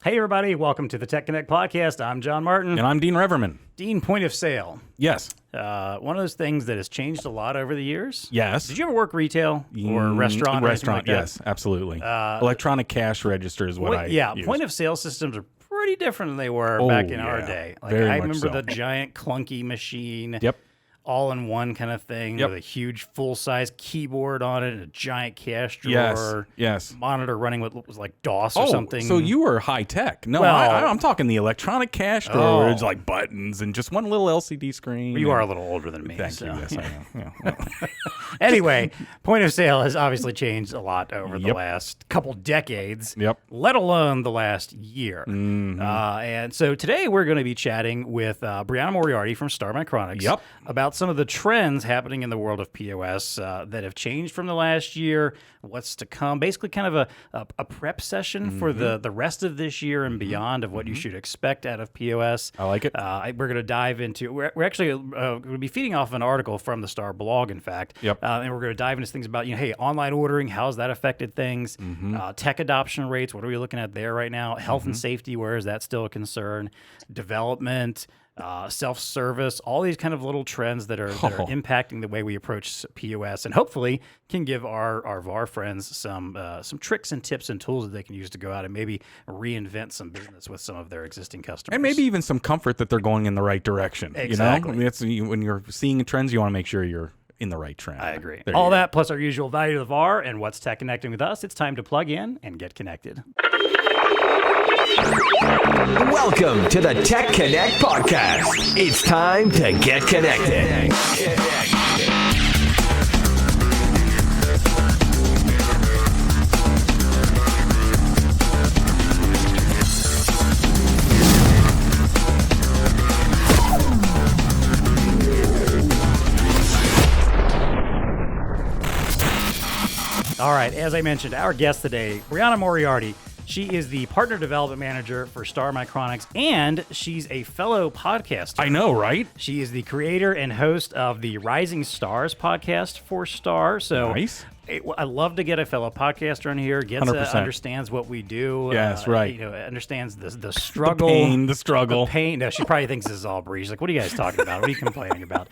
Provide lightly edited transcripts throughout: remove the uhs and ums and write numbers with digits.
Hey, everybody. Welcome to the TEConnect podcast. I'm John Martin. And I'm Dean Reverman. Dean, point of sale. Yes. One of those things that has changed a lot over the years. Yes. Did you ever work retail or restaurant? Or Restaurant, like that? yes, absolutely. Electronic cash register is what I use. Point of sale systems are pretty different than they were back in our day. Like, Very I much remember so. the giant clunky machine. Yep. All in one kind of thing Yep. with a huge full-size keyboard on it and a giant cash drawer. Yes. Monitor running what was like DOS or something. So you were high tech. No, Well- I'm talking the electronic cash storage, like buttons and just one little LCD screen. You are a little older than me. Thank you. Yes, I am. Yeah. Anyway, point of sale has obviously changed a lot over the last couple decades, Yep. let alone the last year. And so today we're going to be chatting with Brianna Moriarty from Micronics about some of the trends happening in the world of POS that have changed from the last year, what's to come, basically kind of a prep session for the rest of this year and beyond of what you should expect out of POS. I like it. We're going to dive into, we're actually going to be feeding off an article from the Star blog, in fact. Yep. And we're going to dive into things about, hey, online ordering, how's that affected things? Tech adoption rates, what are we looking at there right now? Health and safety, where is that still a concern? Development, self-service, all these kind of little trends that are impacting the way we approach POS, and hopefully can give our VAR friends some tricks and tips and tools that they can use to go out and maybe reinvent some business with some of their existing customers. And maybe even some comfort that they're going in the right direction. Exactly. You know? That's, when you're seeing trends, you want to make sure you're in the right trend. I agree. There All you go. that plus our usual value to the VAR and what's tech connecting with us. It's time to plug in and get connected. Welcome to the TEConnect podcast. It's time to get connected. All right, as I mentioned, our guest today, Brianna Moriarty. She is the Partner Development Manager for Micronics, and she's a fellow podcaster. I know, right? She is the creator and host of the Rising Stars podcast for Star. So Nice. I love to get a fellow podcaster in here, 100%. understands what we do. Yes, right. Understands the struggle. The struggle. The pain. No, she probably thinks this is all breeze. Like, what are you guys talking about? What are you complaining about?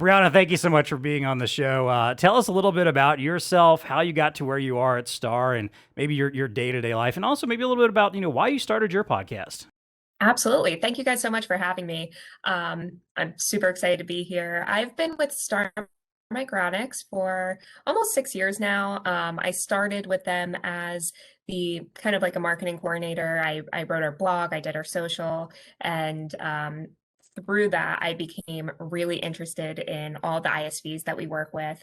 Brianna, thank you so much for being on the show. Tell us a little bit about yourself, how you got to where you are at Star, and maybe your day-to-day life, and also maybe a little bit about, why you started your podcast. Absolutely. Thank you guys so much for having me. I'm super excited to be here. I've been with Micronics for almost 6 years now. I started with them as the kind of like a marketing coordinator. I wrote our blog, I did our social, and through that, I became really interested in all the ISVs that we work with.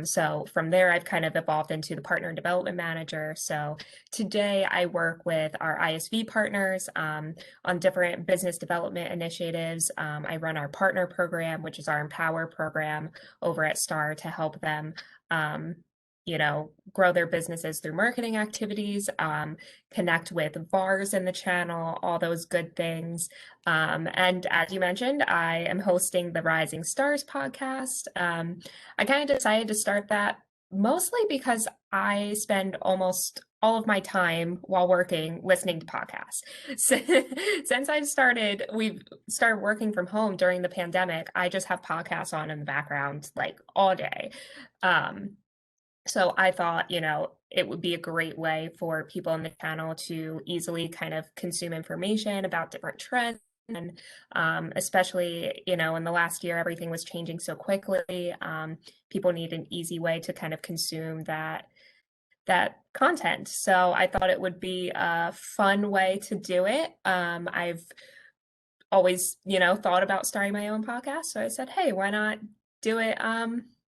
So from there, I've kind of evolved into the Partner Development Manager. So today I work with our ISV partners on different business development initiatives. I run our partner program, which is our Empower program over at Star to help them grow their businesses through marketing activities, connect with VARs in the channel, all those good things. And as you mentioned, I am hosting the Rising Stars podcast. I kind of decided to start that mostly because I spend almost all of my time while working listening to podcasts. Since we've started working from home during the pandemic, I just have podcasts on in the background like all day. So I thought, it would be a great way for people in the channel to easily kind of consume information about different trends. And especially, in the last year, everything was changing so quickly. People need an easy way to kind of consume that content. So I thought it would be a fun way to do it. I've always, thought about starting my own podcast. So I said, hey, why not do it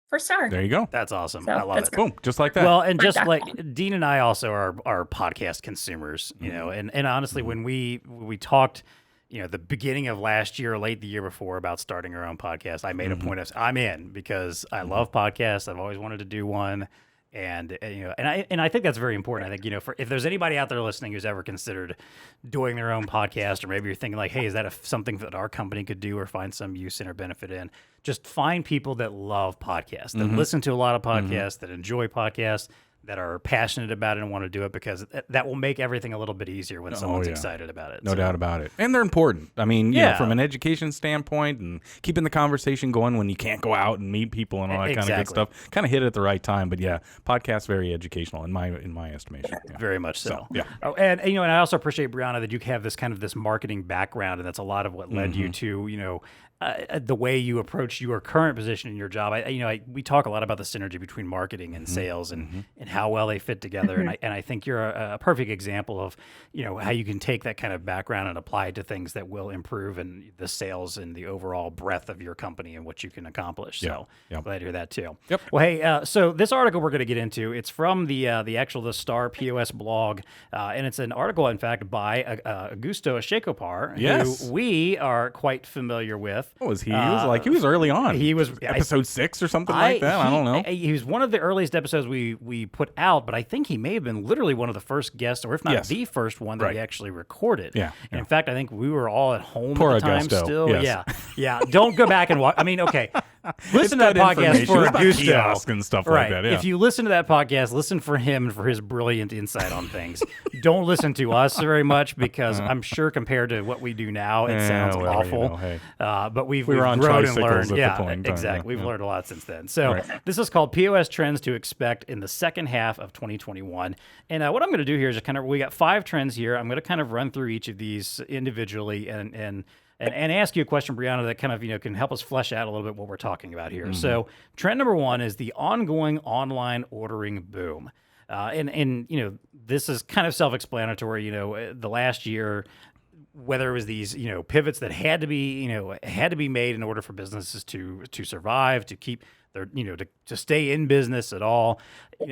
for Star? There you go. That's awesome. So I love it. Boom. Just like that. Well, and just like Dean and I also are podcast consumers, and honestly, when we talked, the beginning of last year, late the year before, about starting our own podcast, I made a point of I'm in because I love podcasts. I've always wanted to do one. And I think that's very important. I think if there's anybody out there listening who's ever considered doing their own podcast, or maybe you're thinking like, hey, is that something that our company could do or find some use in or benefit in? Just find people that love podcasts, that listen to a lot of podcasts, that enjoy podcasts. that are passionate about it and want to do it, because that will make everything a little bit easier when someone's yeah. excited about it. No doubt about it. And they're important. I mean, you know, from an education standpoint and keeping the conversation going when you can't go out and meet people and all that kind of good stuff. Kind of hit it at the right time. But yeah, podcast very educational in my estimation. Yeah. Very much so. Yeah. Oh, and you know, and I also appreciate, Brianna, that you have this kind of this marketing background, and that's a lot of what led you to, you know, the way you approach your current position in your job. We talk a lot about the synergy between marketing and sales and how well they fit together. And I think you're a perfect example of, you know, how you can take that kind of background and apply it to things that will improve in the sales and the overall breadth of your company and what you can accomplish. So glad to hear that too. Yep. Well, hey, so this article we're going to get into, it's from the Star POS blog, and it's an article, in fact, by Augusto Shekopar, who we are quite familiar with. What was he? He was early on. He was episode 6 or something like that. I don't know. He was one of the earliest episodes we put out, but I think he may have been literally one of the first guests, or if not the first one that we actually recorded. Yeah. And in fact, I think we were all at home Poor at the time Augusto. still. Yes. Yeah. Don't go back and watch. I mean, okay. Listen to that podcast for Augusto kiosk and stuff like that. Yeah. If you listen to that podcast, listen for him and for his brilliant insight on things. Don't listen to us very much, because I'm sure compared to what we do now, it sounds awful. You know, hey. But we've were on grown and tricycles learned. at the point in time. Exactly. We've learned a lot since then. So this is called POS Trends to Expect in the Second Half of 2021. And what I'm going to do here is we got 5 trends here. I'm going to kind of run through each of these individually and ask you a question, Brianna, that kind of, you know, can help us flesh out a little bit what we're talking about here. So trend number 1 is the ongoing online ordering boom. And you know, this is kind of self-explanatory. You know, the last year, whether it was these, you know, pivots that had to be made in order for businesses to survive, to keep their, you know, to stay in business at all.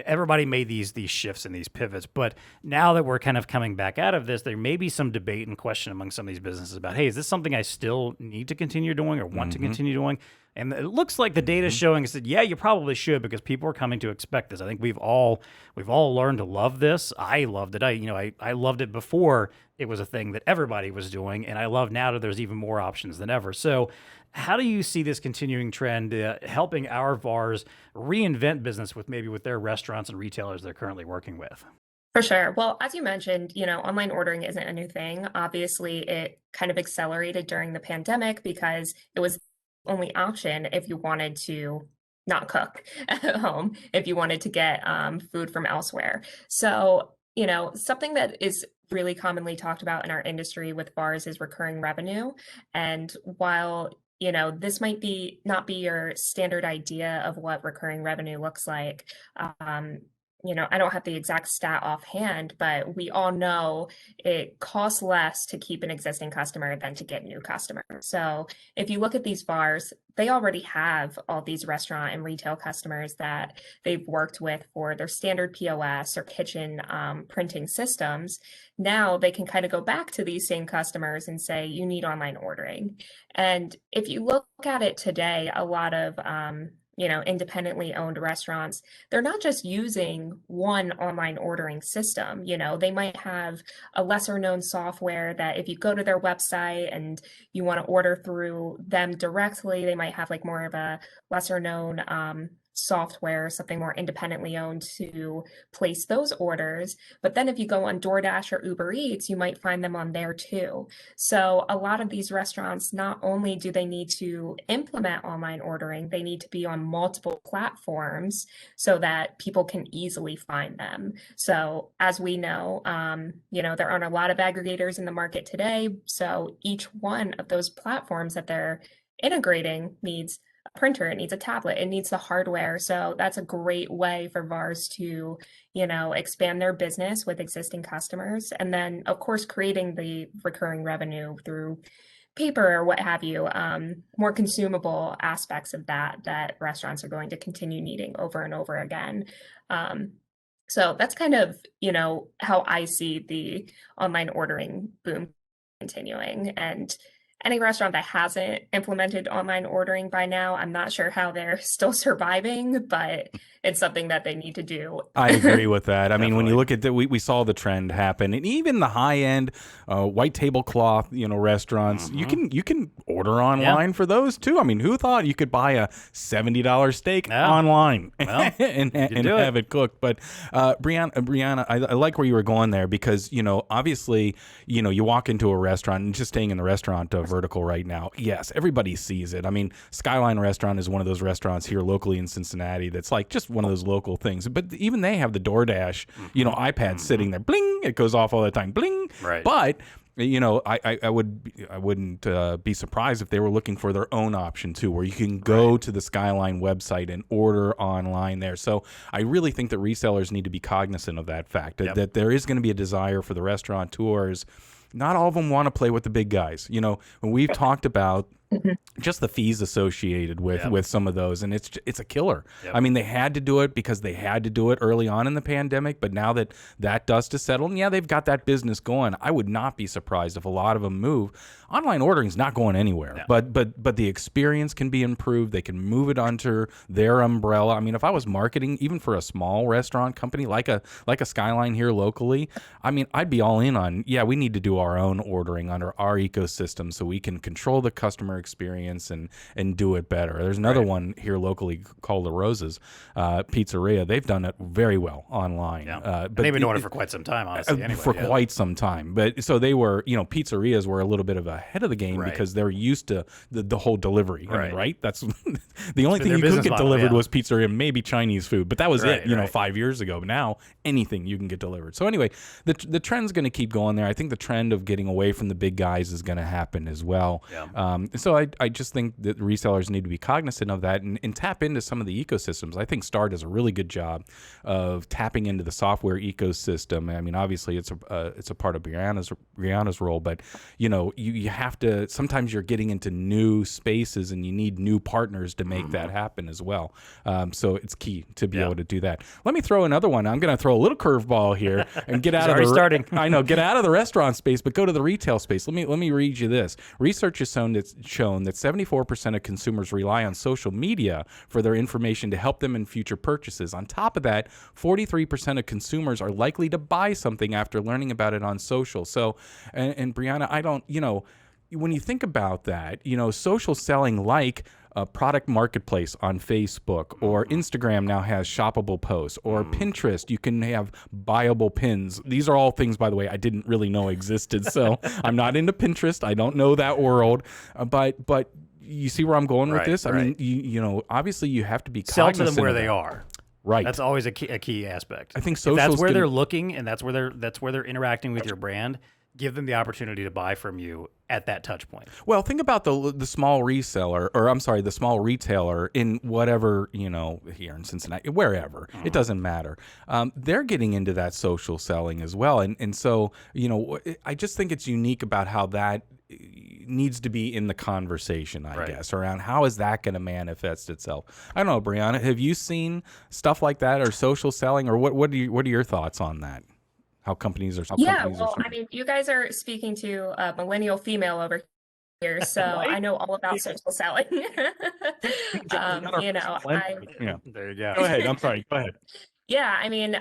Everybody made these shifts and these pivots. But now that we're kind of coming back out of this, there may be some debate and question among some of these businesses about, hey, is this something I still need to continue doing or want to continue doing? And it looks like the data is showing us that, yeah, you probably should, because people are coming to expect this. I think we've all learned to love this. I loved it. I loved it before it was a thing that everybody was doing, and I love now that there's even more options than ever. So how do you see this continuing trend helping our VARs reinvent business with their restaurants and retailers they're currently working with? For sure. Well, as you mentioned, you know, online ordering isn't a new thing. Obviously, it kind of accelerated during the pandemic because it was the only option if you wanted to not cook at home, if you wanted to get food from elsewhere. So, you know, something that is really commonly talked about in our industry with VARs is recurring revenue. And while, you know, this might not be your standard idea of what recurring revenue looks like, you know, I don't have the exact stat offhand, but we all know it costs less to keep an existing customer than to get new customers. So if you look at these VARs, they already have all these restaurant and retail customers that they've worked with for their standard POS or kitchen printing systems. Now they can kind of go back to these same customers and say, you need online ordering. And if you look at it today, a lot of you know, independently owned restaurants, they're not just using one online ordering system. You know, they might have a lesser known software that if you go to their website and you want to order through them directly, they might have like more of a lesser known software, something more independently owned to place those orders. But then if you go on DoorDash or Uber Eats, you might find them on there too. So a lot of these restaurants, not only do they need to implement online ordering, they need to be on multiple platforms so that people can easily find them. So as we know, you know, there aren't a lot of aggregators in the market today. So each one of those platforms that they're integrating needs a printer, it needs a tablet, it needs the hardware. So that's a great way for VARs to, you know, expand their business with existing customers. And then, of course, creating the recurring revenue through paper or what have you, more consumable aspects of that restaurants are going to continue needing over and over again. So that's kind of, you know, how I see the online ordering boom continuing. And any restaurant that hasn't implemented online ordering by now, I'm not sure how they're still surviving, but it's something that they need to do. I agree with that. I mean, when you Definitely. look at we saw the trend happen, and even the high end white tablecloth, restaurants, you can order online for those too. I mean, who thought you could buy a $70 steak online and have it cooked? But Brianna, I like where you were going there because obviously you walk into a restaurant and just staying in the restaurant vertical right now. Yes, everybody sees it. I mean, Skyline Restaurant is one of those restaurants here locally in Cincinnati that's like just one of those local things. But even they have the DoorDash, iPad sitting there, bling, it goes off all the time, bling. Right. But I wouldn't be surprised if they were looking for their own option too, where you can go to the Skyline website and order online there. So I really think that resellers need to be cognizant of that fact that there is going to be a desire for the restaurateurs. Not all of them want to play with the big guys. When we've talked about just the fees associated with some of those, and it's a killer. I mean, they had to do it because they had to do it early on in the pandemic, but now that dust is settled, and they've got that business going. I would not be surprised if a lot of them move. Online ordering is not going anywhere, but the experience can be improved. They can move it under their umbrella. I mean, if I was marketing even for a small restaurant company like a Skyline here locally, I mean, I'd be all in on we need to do our own ordering under our ecosystem so we can control the customer experience and do it better. There's another one here locally called the Roses Pizzeria. They've done it very well online. But they've been doing it for quite some time, honestly. Anyway, quite some time. But so they were, pizzerias were a little bit of ahead of the game because they're used to the whole delivery. I mean, right? That's the only thing you could get delivered was pizzeria, maybe Chinese food, but that was it. 5 years ago. But now anything you can get delivered. So anyway, the trend's going to keep going there. I think the trend of getting away from the big guys is going to happen as well. So I just think that resellers need to be cognizant of that and tap into some of the ecosystems. I think Star does a really good job of tapping into the software ecosystem. I mean, obviously it's a part of Brianna's role, but you have to. Sometimes you're getting into new spaces and you need new partners to make that happen as well. So it's key to be able to do that. Let me throw another one. I'm going to throw a little curveball here and get out of I know, get out of the restaurant space, but go to the retail space. Let me read you this. Research has shown that 74% of consumers rely on social media for their information to help them in future purchases. On top of that, 43% of consumers are likely to buy something after learning about it on social. So, and Brianna, I don't, when you think about that, social selling like a product marketplace on Facebook, or Instagram now has shoppable posts, or Pinterest, you can have buyable pins. These are all things, by the way, I didn't really know existed. So I'm not into Pinterest. I don't know that world, but you see where I'm going with this? I mean, obviously you have to be cognizant sell to them where they are. Right. That's always a key aspect. I think if that's where they're looking and that's where they're interacting with your brand. Give them the opportunity to buy from you at that touch point. Well, think about the small reseller, or I'm sorry, the small retailer in whatever, here in Cincinnati, wherever, it doesn't matter. They're getting into that social selling as well. And so, I just think it's unique about how that needs to be in the conversation, I guess, around how is that going to manifest itself. I don't know, Brianna, have you seen stuff like that or social selling, or what are your thoughts on that? How companies are. I mean, you guys are speaking to a millennial female over here, so I know all about social selling. There you go. Go ahead. I'm sorry. Go ahead. Yeah, I mean,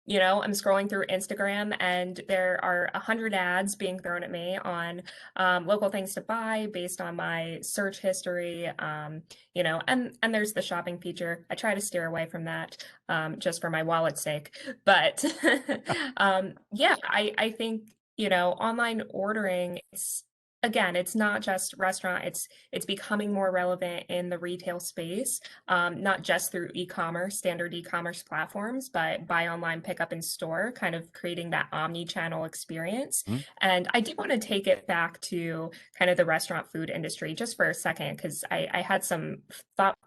I'm scrolling through Instagram and there are 100 ads being thrown at me on local things to buy based on my search history, and there's the shopping feature. I try to steer away from that just for my wallet's sake. But I think, online ordering is, again, it's not just restaurant, it's becoming more relevant in the retail space, not just through standard e-commerce platforms, but buy online, pick up in store, kind of creating that omni-channel experience. And I do want to take it back to kind of the restaurant food industry just for a second, because I had some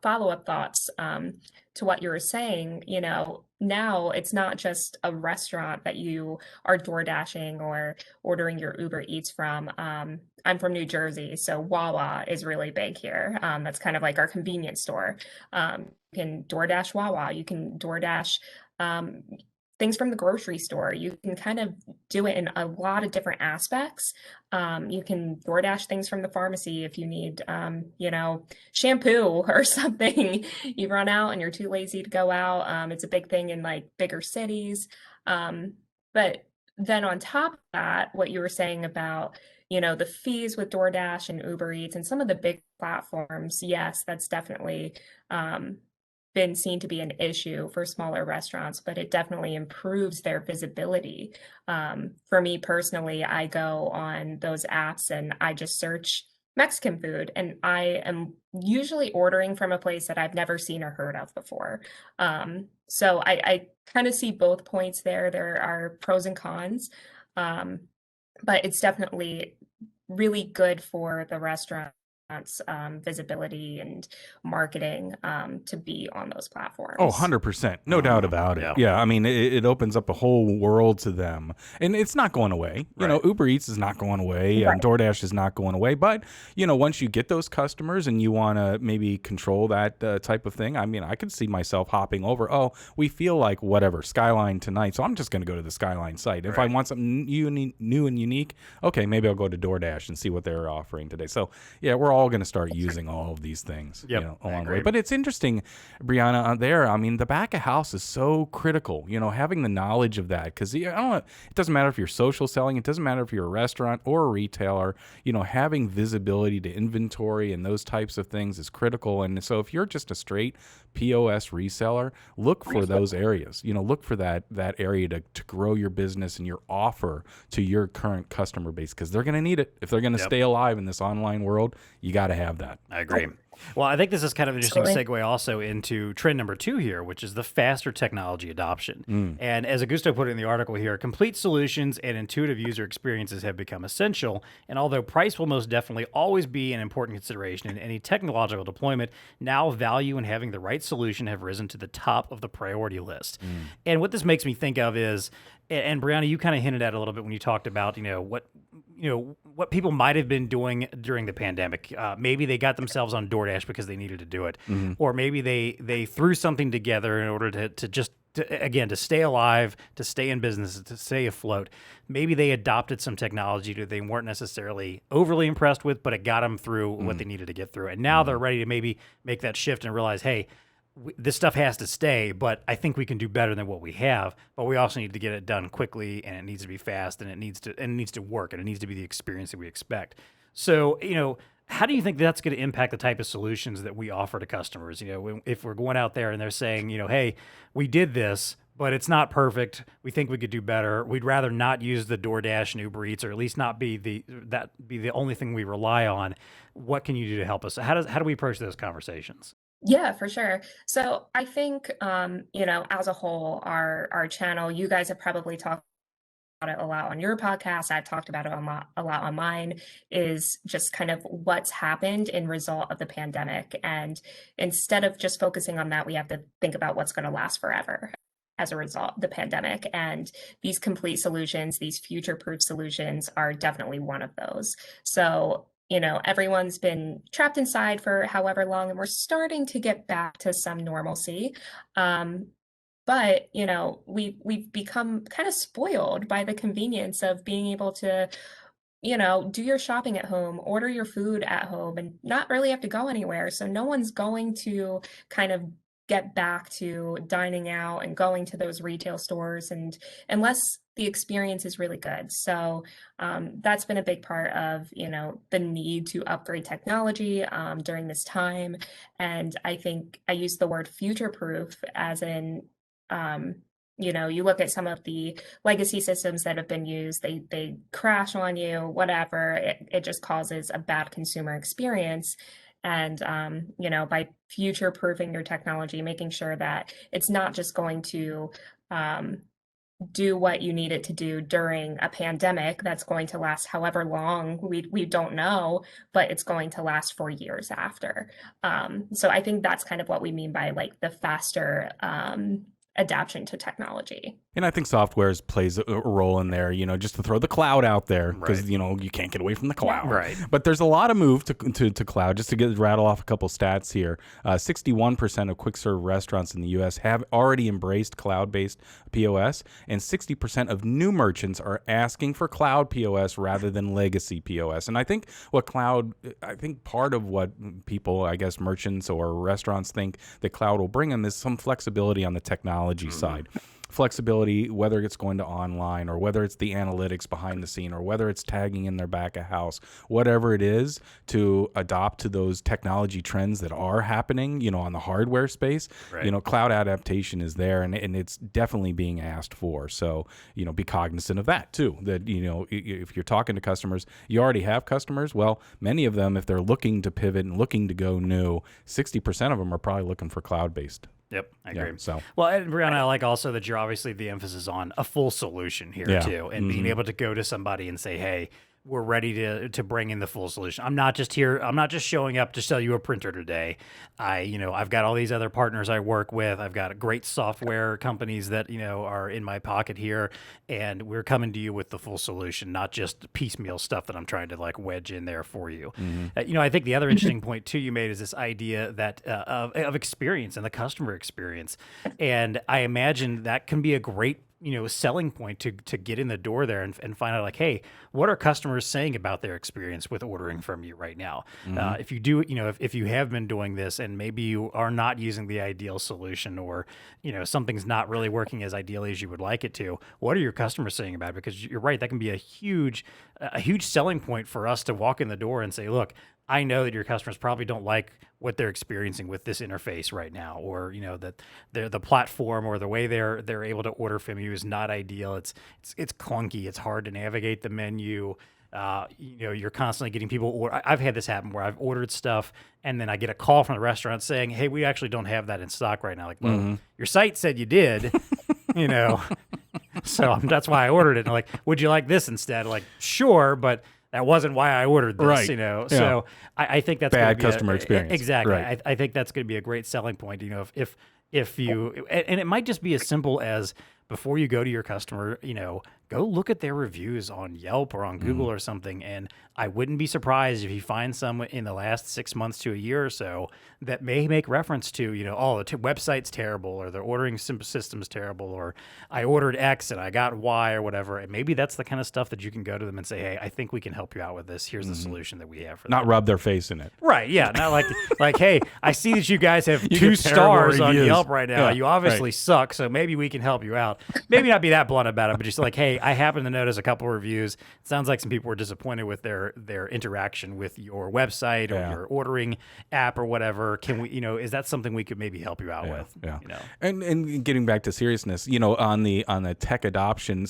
follow-up thoughts to what you were saying. Now it's not just a restaurant that you are door dashing or ordering your Uber Eats from. I'm from New Jersey, so Wawa is really big here. That's kind of like our convenience store. You can DoorDash Wawa. You can DoorDash things from the grocery store. You can kind of do it in a lot of different aspects. You can DoorDash things from the pharmacy if you need, shampoo or something. You run out and you're too lazy to go out. It's a big thing in like bigger cities. But then on top of that, what you were saying about, the fees with DoorDash and Uber Eats and some of the big platforms, yes, that's definitely been seen to be an issue for smaller restaurants, but it definitely improves their visibility. For me personally, I go on those apps and I just search Mexican food, and I am usually ordering from a place that I've never seen or heard of before. So I kind of see both points there. There are pros and cons, but it's definitely really good for the restaurant visibility and marketing to be on those platforms. Oh, 100%. No doubt about it. Yeah. I mean, it opens up a whole world to them. And it's not going away. You know, Uber Eats is not going away and DoorDash is not going away. But, once you get those customers and you want to maybe control that type of thing, I mean, I could see myself hopping over. Oh, we feel like whatever, Skyline tonight. So I'm just going to go to the Skyline site. If I want something new and unique, okay, maybe I'll go to DoorDash and see what they're offering today. So, yeah, we're all going to start using all of these things along the way. But it's interesting, Brianna, I mean, the back of house is so critical, having the knowledge of that, because it doesn't matter if you're social selling, it doesn't matter if you're a restaurant or a retailer, having visibility to inventory and those types of things is critical. And so if you're just a straight POS reseller, look for those areas, look for that area to grow your business and your offer to your current customer base, because they're going to need it. If they're going to stay alive in this online world, you got to have that. I agree. Well, I think this is kind of an interesting segue also into trend number 2 here, which is the faster technology adoption. And as Augusto put it in the article here, complete solutions and intuitive user experiences have become essential. And although price will most definitely always be an important consideration in any technological deployment, now value and having the right solution have risen to the top of the priority list. And what this makes me think of is, and Brianna, you kind of hinted at a little bit when you talked about, what people might have been doing during the pandemic. Maybe they got themselves on DoorDash because they needed to do it, or maybe they threw something together in order to stay alive, to stay in business, to stay afloat. Maybe they adopted some technology that they weren't necessarily overly impressed with, but it got them through what they needed to get through. And now they're ready to maybe make that shift and realize, hey, this stuff has to stay, but I think we can do better than what we have. But we also need to get it done quickly, and it needs to be fast, and it needs to work, and it needs to be the experience that we expect. So, how do you think that's going to impact the type of solutions that we offer to customers? If we're going out there and they're saying, hey, we did this, but it's not perfect. We think we could do better. We'd rather not use the DoorDash and Uber Eats, or at least not be the only thing we rely on. What can you do to help us? How do we approach those conversations? Yeah, for sure. So I think, as a whole, our channel, you guys have probably talked about it a lot on your podcast. I've talked about it a lot on mine, is just kind of what's happened in result of the pandemic. And instead of just focusing on that, we have to think about what's going to last forever as a result of the pandemic. And these complete solutions, these future-proof solutions are definitely one of those. So everyone's been trapped inside for however long, and we're starting to get back to some normalcy. But, we've become kind of spoiled by the convenience of being able to, do your shopping at home, order your food at home, and not really have to go anywhere. So no one's going to kind of get back to dining out and going to those retail stores, and unless the experience is really good. So that's been a big part of, the need to upgrade technology during this time. And I think I use the word future-proof as in, you look at some of the legacy systems that have been used, they crash on you, whatever, it just causes a bad consumer experience. And, by future proofing your technology, making sure that it's not just going to do what you need it to do during a pandemic that's going to last however long, we don't know, but it's going to last for years after. So I think that's kind of what we mean by like the faster adaptation to technology. And I think software plays a role in there, just to throw the cloud out there because, you can't get away from the cloud. Right. But there's a lot of move to cloud. Just to rattle off a couple stats here, 61% of quick serve restaurants in the U.S. have already embraced cloud-based POS, and 60% of new merchants are asking for cloud POS rather than legacy POS. And I think part of what people, I guess merchants or restaurants think that cloud will bring them is some flexibility on the technology side. Flexibility, whether it's going to online or whether it's the analytics behind the scene or whether it's tagging in their back of house, whatever it is, to adopt to those technology trends that are happening, on the hardware space. Right. Cloud adaptation is there, and it's definitely being asked for. So, be cognizant of that too. That, if you're talking to customers, you already have customers. Well, many of them, if they're looking to pivot and looking to go new, 60% of them are probably looking for cloud-based. Yep, I agree. So, well, and Brianna, I like also that you're obviously the emphasis on a full solution here too, and being able to go to somebody and say, "Hey, we're ready to bring in the full solution. I'm not just showing up to sell you a printer today. I've got all these other partners I work with. I've got great software companies that, are in my pocket here, and we're coming to you with the full solution, not just piecemeal stuff that I'm trying to like wedge in there for you." I think the other interesting point too you made is this idea that of experience and the customer experience. And I imagine that can be a great selling point to get in the door there and find out like, hey, what are customers saying about their experience with ordering from you right now? If you do, if you have been doing this and maybe you are not using the ideal solution, or, something's not really working as ideally as you would like it to, what are your customers saying about it? Because you're right, that can be a huge selling point for us to walk in the door and say, look, I know that your customers probably don't like what they're experiencing with this interface right now, or that the platform or the way they're able to order from you is not ideal. It's clunky. It's hard to navigate the menu. You're constantly getting people order. I've had this happen where I've ordered stuff and then I get a call from the restaurant saying, "Hey, we actually don't have that in stock right now." Like, well, your site said you did, so that's why I ordered it. And like, would you like this instead? Like, sure, but that wasn't why I ordered this, right. Yeah. So I think that's bad customer experience. Exactly. Right. I think that's going to be a great selling point. If you, and it might just be as simple as before you go to your customer, go look at their reviews on Yelp or on Google or something. And I wouldn't be surprised if you find some in the last 6 months to a year or so that may make reference to, the website's terrible, or the ordering system's terrible, or I ordered X and I got Y or whatever. And maybe that's the kind of stuff that you can go to them and say, "Hey, I think we can help you out with this. Here's the solution that we have for that." Not rub their face in it. Right. Yeah. Not like, "Hey, I see that you guys have 2 stars on Yelp right now. Yeah, you obviously suck. So maybe we can help you out." Maybe not be that blunt about it, but just like, "Hey, I happen to notice a couple of reviews. It sounds like some people were disappointed with their interaction with your website or your ordering app or whatever. Can we, is that something we could maybe help you out with?" Yeah. And getting back to seriousness, on the tech adoption,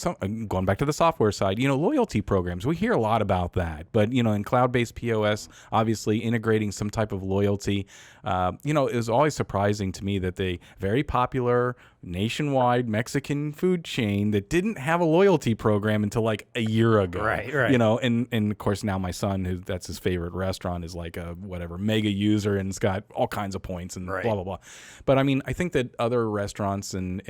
going back to the software side, loyalty programs, we hear a lot about that. But, in cloud-based POS, obviously integrating some type of loyalty, it was always surprising to me that the very popular nationwide Mexican food chain that didn't have a loyalty program until like a year ago. Right. And of course now my son, that's his favorite restaurant, is like a mega user and it's got all kinds of points and blah, blah, blah. But I mean, I think that other restaurants and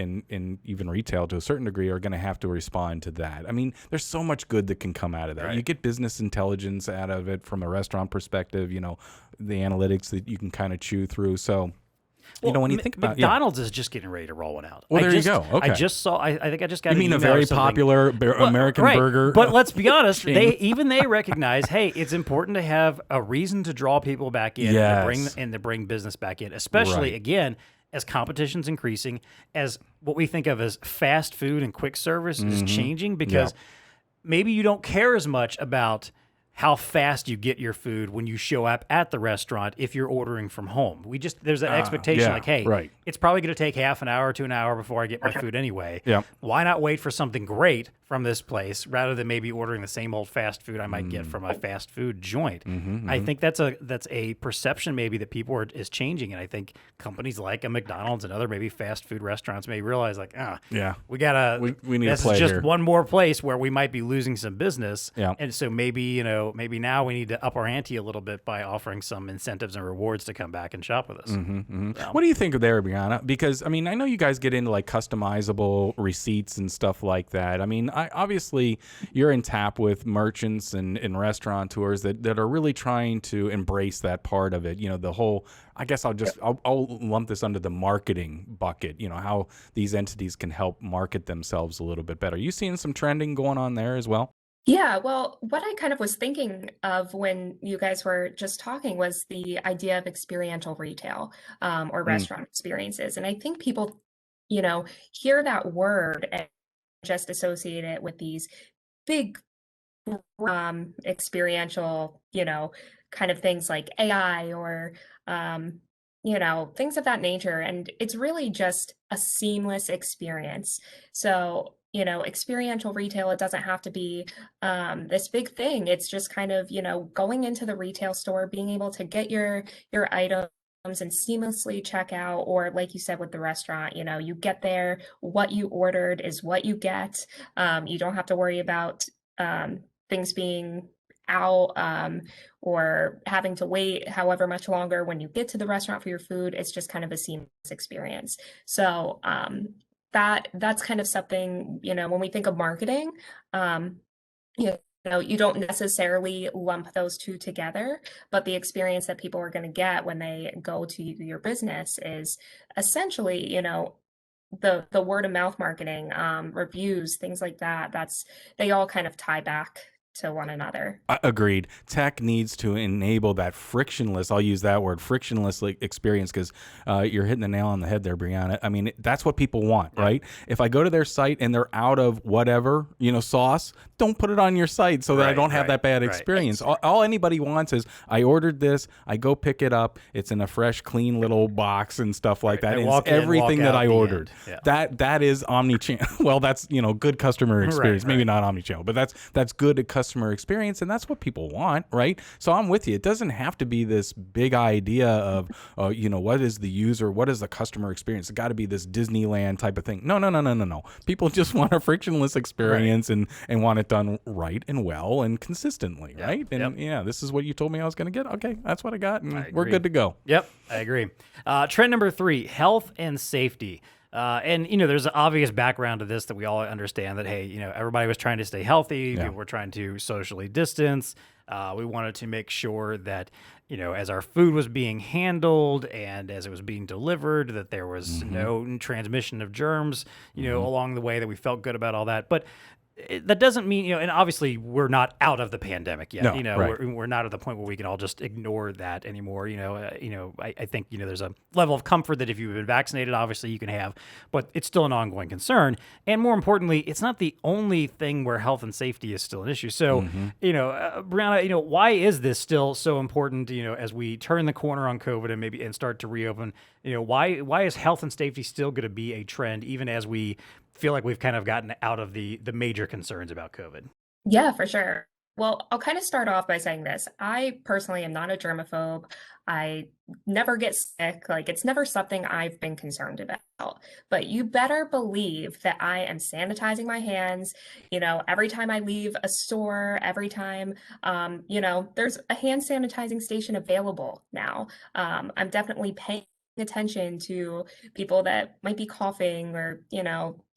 even retail to a certain degree are going to have to respond to that. I mean, there's so much good that can come out of that. Right. You get business intelligence out of it from a restaurant perspective, the analytics that you can kind of chew through. So, when you think about McDonald's is just getting ready to roll one out. Well, there you go. Okay. I just saw. I think I just got. You mean a very popular American burger? But let's be honest. They recognize, hey, it's important to have a reason to draw people back in and to bring business back in, especially again as competition's increasing, as what we think of as fast food and quick service is changing, because maybe you don't care as much about how fast you get your food when you show up at the restaurant if you're ordering from home. There's an expectation like, hey, it's probably going to take half an hour to an hour before I get my food anyway. Yep. Why not wait for something great from this place rather than maybe ordering the same old fast food I might get from a fast food joint? I think that's a perception maybe that people is changing, and I think companies like a McDonald's and other maybe fast food restaurants may realize like, we gotta. We need this to play is just here. one more place where we might be losing some business, and so maybe So maybe now we need to up our ante a little bit by offering some incentives and rewards to come back and shop with us. So. What do you think of there, Brianna? Because, I mean, I know you guys get into like customizable receipts and stuff like that. I mean, obviously you're in tap with merchants and restaurateurs that are really trying to embrace that part of it. You know, the whole, I guess I'll lump this under the marketing bucket, you know, how these entities can help market themselves a little bit better. You seeing some trending going on there as well? Yeah, well, what I kind of was thinking of when you guys were just talking was the idea of experiential retail, or restaurant experiences. And I think people, hear that word and just associate it with these big experiential, kind of things like AI or, things of that nature. And it's really just a seamless experience. So, experiential retail, it doesn't have to be this big thing. It's just kind of, going into the retail store, being able to get your items and seamlessly check out, or like you said with the restaurant, you get there, what you ordered is what you get. You don't have to worry about things being out or having to wait however much longer when you get to the restaurant for your food. It's just kind of a seamless experience. So that's kind of something, when we think of marketing, you don't necessarily lump those two together, but the experience that people are going to get when they go to your business is essentially, the word of mouth marketing, reviews, things like that. They all kind of tie back to one another. Agreed. Tech needs to enable that frictionless, I'll use that word, frictionless experience, because you're hitting the nail on the head there, Brianna. I mean, that's what people want, right? If I go to their site and they're out of whatever, sauce, don't put it on your site so that I don't have that bad experience. All anybody wants is, I ordered this, I go pick it up, it's in a fresh, clean little box and stuff like that. And it's everything that I ordered. That is omni-channel. Well, that's, good customer experience. Maybe not omni-channel, but that's good customer experience, and that's what people want, right? So I'm with you. It doesn't have to be this big idea of, what is the user, what is the customer experience? It's got to be this Disneyland type of thing. No. People just want a frictionless experience and want it done right and well and consistently, right? And this is what you told me I was going to get. Okay, that's what I got, and we're good to go. Yep, I agree. Trend number 3, health and safety. And, there's an obvious background to this that we all understand that, hey, everybody was trying to stay healthy. People were trying to socially distance. We wanted to make sure that, as our food was being handled and as it was being delivered, that there was no transmission of germs, along the way, that we felt good about all that. But that doesn't mean, and obviously we're not out of the pandemic yet. We're not at the point where we can all just ignore that anymore. I think, there's a level of comfort that if you've been vaccinated, obviously you can have, but it's still an ongoing concern. And more importantly, it's not the only thing where health and safety is still an issue. So, Brianna, why is this still so important, as we turn the corner on COVID and start to reopen, why is health and safety still going to be a trend, even as we feel like we've kind of gotten out of the major concerns about COVID? Yeah, for sure. Well, I'll kind of start off by saying this. I personally am not a germaphobe. I never get sick. Like, it's never something I've been concerned about. But you better believe that I am sanitizing my hands, every time I leave a store, every time, there's a hand sanitizing station available now. I'm definitely paying attention to people that might be coughing or,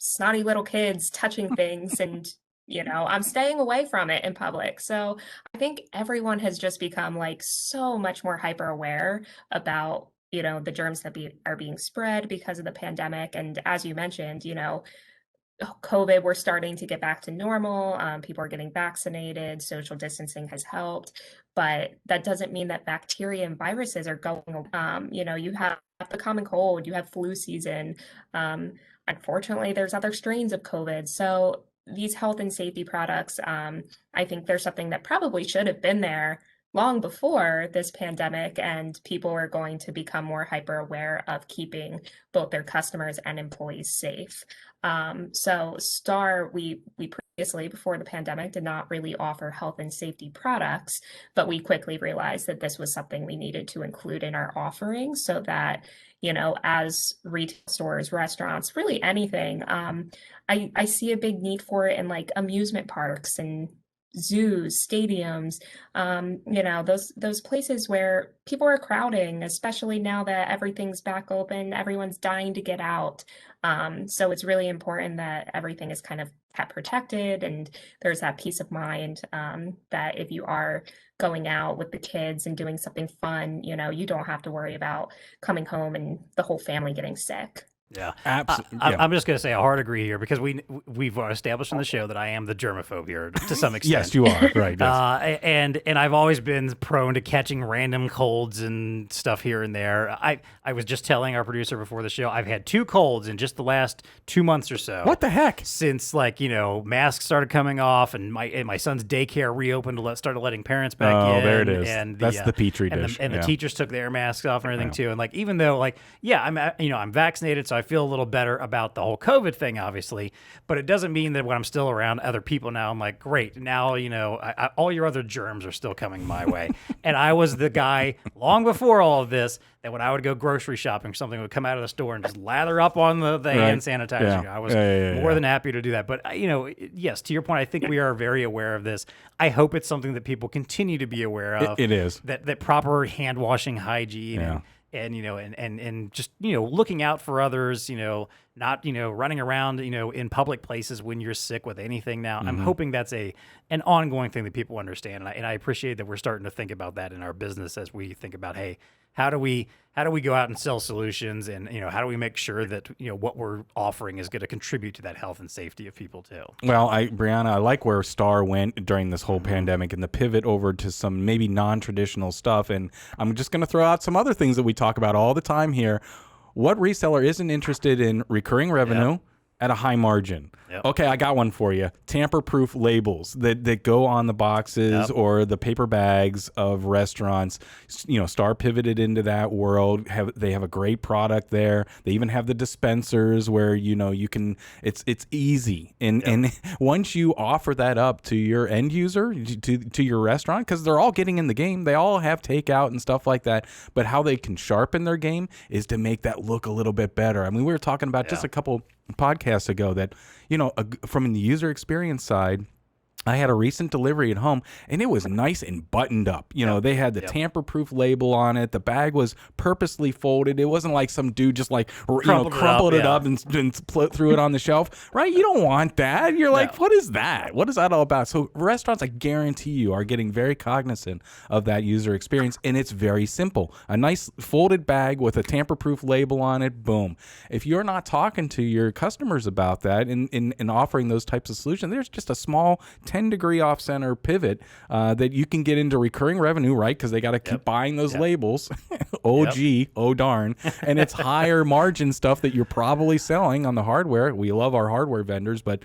snotty little kids touching things, and, I'm staying away from it in public. So I think everyone has just become like so much more hyper aware about, the germs that are being spread because of the pandemic. And as you mentioned, COVID, we're starting to get back to normal. People are getting vaccinated. Social distancing has helped, but that doesn't mean that bacteria and viruses are going. You have the common cold, you have flu season. Unfortunately, there's other strains of COVID. So these health and safety products, I think there's something that probably should have been there long before this pandemic, and people are going to become more hyper aware of keeping both their customers and employees safe. So Star, we previously, before the pandemic, did not really offer health and safety products, but we quickly realized that this was something we needed to include in our offering so that, as retail stores, restaurants, really anything, I see a big need for it in like amusement parks and zoos, stadiums, those places where people are crowding, especially now that everything's back open, everyone's dying to get out. So it's really important that everything is kind of kept protected, and there's that peace of mind that if you are going out with the kids and doing something fun, you don't have to worry about coming home and the whole family getting sick. Yeah, absolutely. I'm just going to say a hard agree here, because we've established on the show that I am the germaphobe here to some extent. Yes, you are. Right. Yes. And I've always been prone to catching random colds and stuff here and there. I was just telling our producer before the show, I've had 2 colds in just the last 2 months or so. What the heck? Since masks started coming off and my son's daycare reopened, started letting parents back in. Oh, there it is. And that's the petri dish. And the teachers took their masks off and everything too. And even though I'm vaccinated, so I feel a little better about the whole COVID thing, obviously, but it doesn't mean that when I'm still around other people now, I'm like, great, now, all your other germs are still coming my way. And I was the guy long before all of this that when I would go grocery shopping, something would come out of the store and just lather up on the hand sanitizer. I was more than happy to do that. But, yes, to your point, I think we are very aware of this. I hope it's something that people continue to be aware of. It is. That proper hand washing, hygiene, and just looking out for others, not running around in public places when you're sick with anything now. I'm hoping that's an ongoing thing that people understand, and I appreciate that we're starting to think about that in our business as we think about, hey, how do we go out and sell solutions, and how do we make sure that what we're offering is going to contribute to that health and safety of people too. Well, Brianna, I like where Star went during this whole pandemic and the pivot over to some maybe non-traditional stuff, and I'm just going to throw out some other things that we talk about all the time here. What reseller isn't interested in recurring revenue at a high margin? Okay, I got one for you. Tamper-proof labels that go on the boxes or the paper bags of restaurants. Star pivoted into that world. They have a great product there. They even have the dispensers where you can. It's easy, and once you offer that up to your end user, to your restaurant, because they're all getting in the game. They all have takeout and stuff like that. But how they can sharpen their game is to make that look a little bit better. I mean, we were talking about just a couple podcasts ago that from the user experience side, I had a recent delivery at home, and it was nice and buttoned up. They had the tamper-proof label on it. The bag was purposely folded. It wasn't like some dude just crumpled it up and threw it on the shelf. Right? You don't want that. You're like, what is that? What is that all about? So restaurants, I guarantee you, are getting very cognizant of that user experience, and it's very simple. A nice folded bag with a tamper-proof label on it, boom. If you're not talking to your customers about that and offering those types of solutions, there's just a small 10-degree off-center pivot that you can get into recurring revenue, right? Because they got to keep buying those labels. Oh darn. And it's higher margin stuff that you're probably selling on the hardware. We love our hardware vendors, but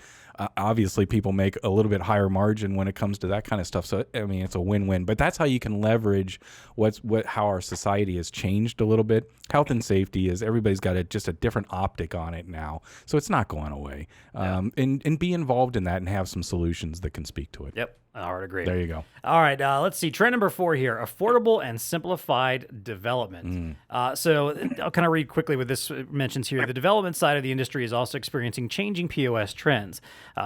obviously people make a little bit higher margin when it comes to that kind of stuff. So, I mean, it's a win-win. But that's how you can leverage how our society has changed a little bit. Health and safety is everybody's got just a different optic on it now. So it's not going away. And be involved in that and have some solutions that can speak to it. Yep. I would agree. There you go. All right. Let's see. Trend number 4 here, affordable and simplified development. So I'll kind of read quickly what this mentions here. The development side of the industry is also experiencing changing POS trends.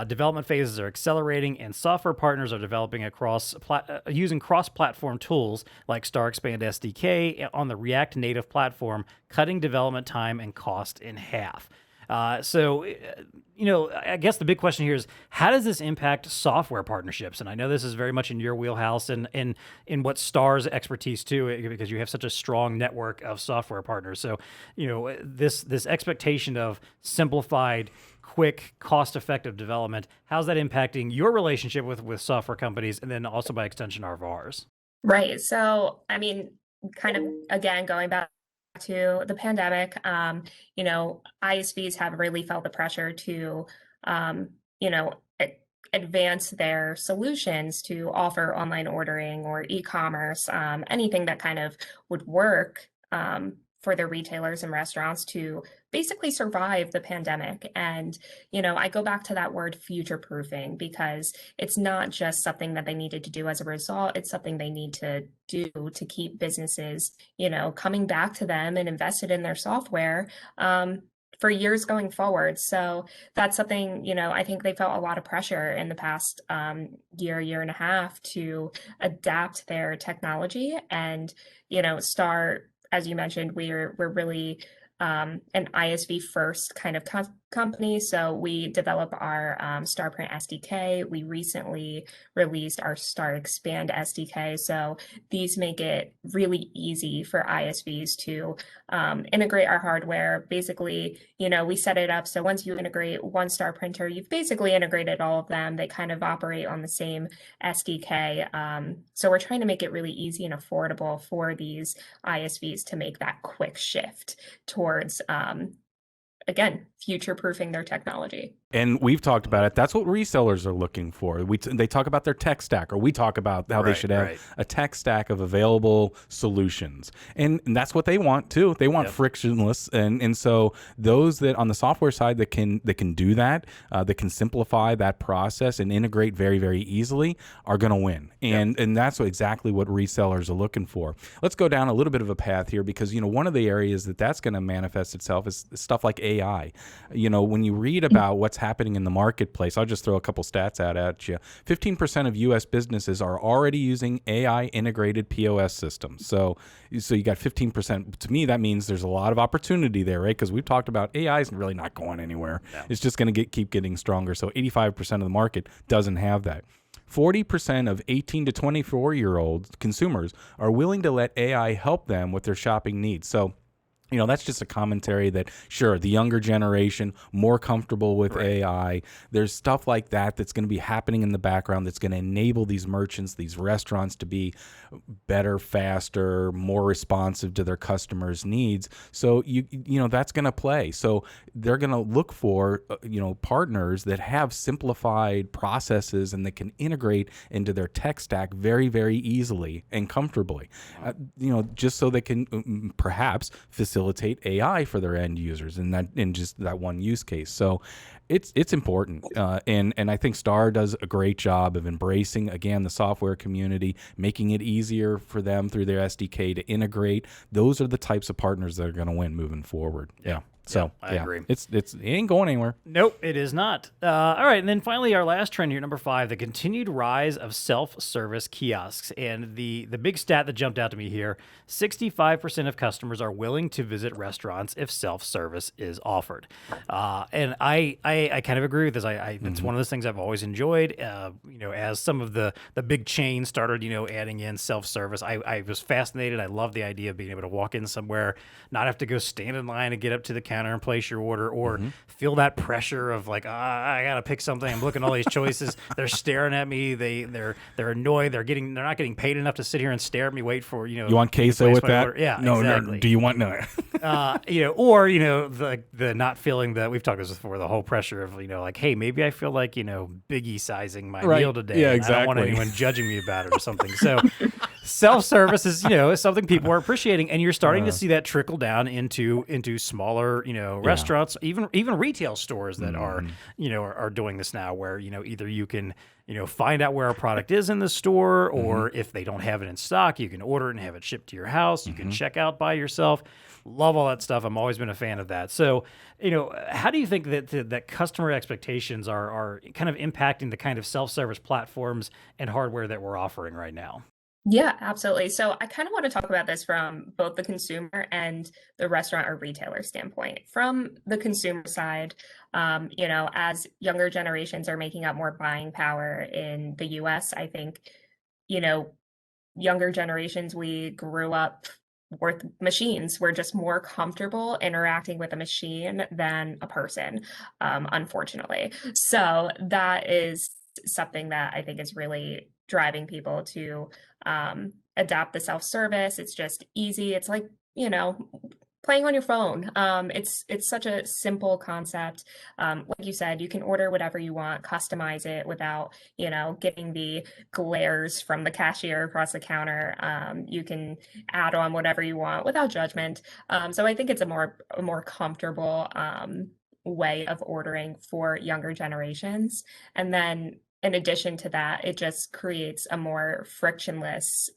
Development phases are accelerating, and software partners are developing using cross-platform tools like Star Expand SDK on the React Native platform, cutting development time and cost in half. I guess the big question here is, how does this impact software partnerships? And I know this is very much in your wheelhouse and in what Star's expertise too, because you have such a strong network of software partners. So, this expectation of simplified, quick, cost-effective development, how's that impacting your relationship with software companies, and then also by extension of ours? Right. So, I mean, kind of, again, going back to the pandemic, ISVs have really felt the pressure to, advance their solutions to offer online ordering or e-commerce, anything that kind of would work for their retailers and restaurants to basically survive the pandemic. And, I go back to that word future proofing, because it's not just something that they needed to do as a result. It's something they need to do to keep businesses, coming back to them and invested in their software, for years going forward. So that's something, I think they felt a lot of pressure in the past year and a half to adapt their technology. And, Star, as you mentioned, we're really an ISV first kind of company. So we develop our StarPrint SDK. We recently released our Star Expand SDK. So these make it really easy for ISVs to integrate our hardware. Basically, we set it up so once you integrate one Star printer, you've basically integrated all of them. They kind of operate on the same SDK. So we're trying to make it really easy and affordable for these ISVs to make that quick shift towards, again, future-proofing their technology. And we've talked about it. That's what resellers are looking for. They talk about their tech stack, or we talk about how they should have a tech stack of available solutions. And that's what they want too. They want frictionless. And so those that on the software side that can do that, that can simplify that process and integrate very, very easily are going to win. And that's exactly what resellers are looking for. Let's go down a little bit of a path here, because one of the areas that's going to manifest itself is stuff like AI. When you read about what's happening in the marketplace, I'll just throw a couple stats out at you. 15% of U.S. businesses are already using AI integrated POS systems. So you got 15%. To me, that means there's a lot of opportunity there, right? Because we've talked about AI is really not going anywhere. No. It's just going to keep getting stronger. So 85% of the market doesn't have that. 40% of 18 to 24-year-old consumers are willing to let AI help them with their shopping needs. So that's just a commentary that, sure, the younger generation, more comfortable with AI. There's stuff like that that's going to be happening in the background that's going to enable these merchants, these restaurants to be better, faster, more responsive to their customers' needs. So, that's going to play. So they're going to look for, partners that have simplified processes and that can integrate into their tech stack very, very easily and comfortably, just so they can perhaps facilitate AI for their end users in just that one use case. So it's important. And I think Star does a great job of embracing, again, the software community, making it easier for them through their SDK to integrate. Those are the types of partners that are going to win moving forward. Yeah. So I agree. It ain't going anywhere. Nope, it is not. All right, and then finally, our last trend here, number 5, the continued rise of self-service kiosks. And the big stat that jumped out to me here: 65% of customers are willing to visit restaurants if self-service is offered. And I kind of agree with this. It's one of those things I've always enjoyed. As some of the big chains started, adding in self-service, I was fascinated. I love the idea of being able to walk in somewhere, not have to go stand in line and get up to the counter and place your order, or feel that pressure of like, I gotta pick something. I'm looking at all these choices. They're staring at me. They're annoyed. They're not getting paid enough to sit here and stare at me. Wait for you want queso with that? Order. Yeah, no, exactly. No. Do you want no? Or the not feeling that we've talked about this before. The whole pressure of like, hey, maybe I feel like Biggie sizing my meal today. Yeah, exactly. I don't want anyone judging me about it or something. So self-service is is something people are appreciating, and you're starting to see that trickle down into smaller restaurants, even retail stores that are doing this now, where either you can find out where a product is in the store, or if they don't have it in stock, you can order it and have it shipped to your house. You can check out by yourself. Love all that stuff. I've always been a fan of that. So, how do you think that customer expectations are kind of impacting the kind of self-service platforms and hardware that we're offering right now? Yeah, absolutely. So I kind of want to talk about this from both the consumer and the restaurant or retailer standpoint. From the consumer side, as younger generations are making up more buying power in the US, I think, younger generations, we grew up with machines. We're just more comfortable interacting with a machine than a person, unfortunately. So that is something that I think is really driving people to adopt the self-service. It's just easy. It's like, playing on your phone. It's such a simple concept. Like you said, you can order whatever you want, customize it without, getting the glares from the cashier across the counter. You can add on whatever you want without judgment. So I think it's a more comfortable way of ordering for younger generations. And then in addition to that, it just creates a more frictionless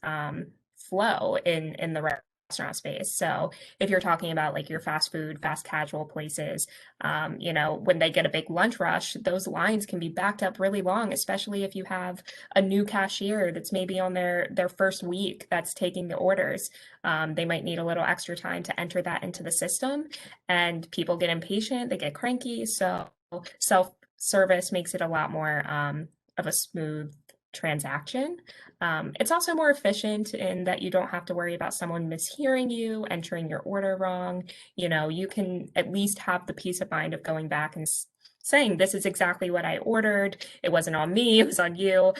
flow in the restaurant space. So if you're talking about like your fast food, fast casual places, when they get a big lunch rush, those lines can be backed up really long, especially if you have a new cashier that's maybe on their first week that's taking the orders. They might need a little extra time to enter that into the system, and people get impatient, they get cranky. So self-service makes it a lot more of a smooth transaction. It's also more efficient in that you don't have to worry about someone mishearing you, entering your order wrong. You can at least have the peace of mind of going back and saying, this is exactly what I ordered. It wasn't on me, it was on you.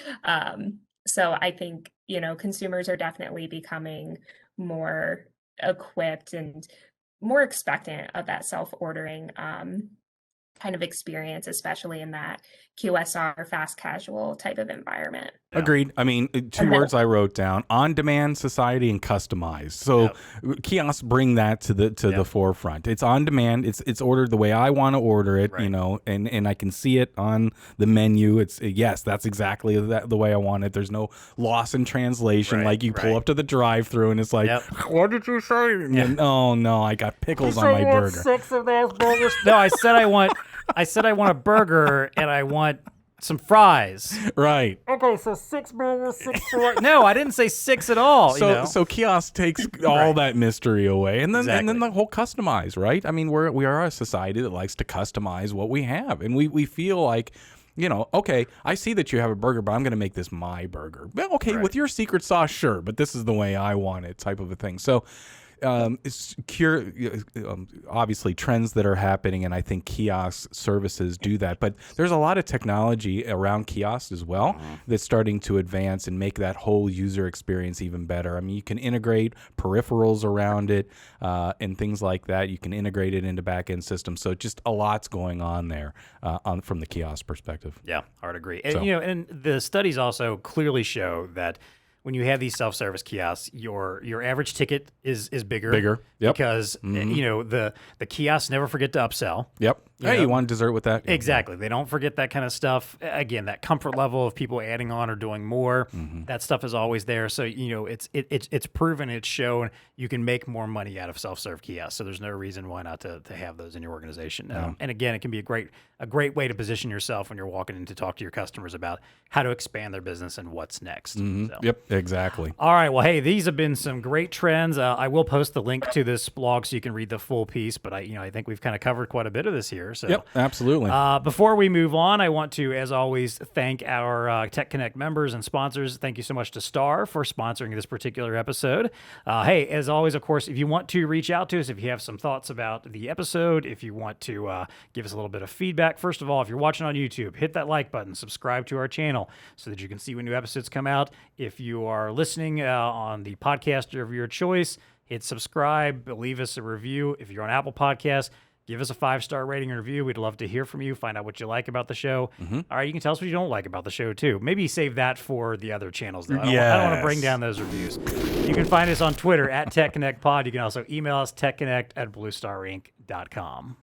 So I think, consumers are definitely becoming more equipped and more expectant of that self-ordering kind of experience, especially in that QSR fast casual type of environment. Yeah. Agreed. I mean, two words I wrote down: on-demand society and customized. So kiosks bring that to the forefront. It's on demand. It's ordered the way I want to order it, and I can see it on the menu. It's yes, that's exactly the way I want it. There's no loss in translation. Like you pull up to the drive-through and it's like, what did you say? Oh no, I got pickles on my burger. 6 of those burgers. No, I said I want a burger and I want some fries. Right. Okay, so 6 burgers, 6 fries. No, I didn't say 6 at all. So kiosk takes all that mystery away, and then the whole customize. Right. I mean, we are a society that likes to customize what we have, and we feel like, okay, I see that you have a burger, but I'm going to make this my burger. Well, okay, with your secret sauce, sure, but this is the way I want it, type of a thing. So. It's obviously trends that are happening, and I think kiosk services do that. But there's a lot of technology around kiosks as well that's starting to advance and make that whole user experience even better. I mean, you can integrate peripherals around it and things like that. You can integrate it into back-end systems. So just a lot's going on there from the kiosk perspective. Yeah, I would agree. And, and the studies also clearly show that when you have these self-service kiosks, your average ticket is bigger. Because the kiosks never forget to upsell. You want dessert with that? Exactly. They don't forget that kind of stuff. Again, that comfort level of people adding on or doing more, that stuff is always there. So it's proven, it's shown you can make more money out of self-serve kiosks. So there's no reason why not to have those in your organization. And again, it can be a great way to position yourself when you're walking in to talk to your customers about how to expand their business and what's next. So. Yep, exactly. All right. Well, hey, these have been some great trends. I will post the link to this blog so you can read the full piece. But I think we've kind of covered quite a bit of this here. So. Yep, absolutely. Before we move on, I want to, as always, thank our TEConnect members and sponsors. Thank you so much to Star for sponsoring this particular episode. Hey, as always, of course, if you want to reach out to us, if you have some thoughts about the episode, if you want to give us a little bit of feedback, first of all, if you're watching on YouTube, hit that like button, subscribe to our channel so that you can see when new episodes come out. If you are listening on the podcaster of your choice, hit subscribe, leave us a review. If you're on Apple Podcasts, give us a 5-star rating and review. We'd love to hear from you, find out what you like about the show. All right, you can tell us what you don't like about the show, too. Maybe save that for the other channels, though. I don't want to bring down those reviews. You can find us on Twitter at TEConnectPod. You can also email us, TEConnect@BlueStarInc.com.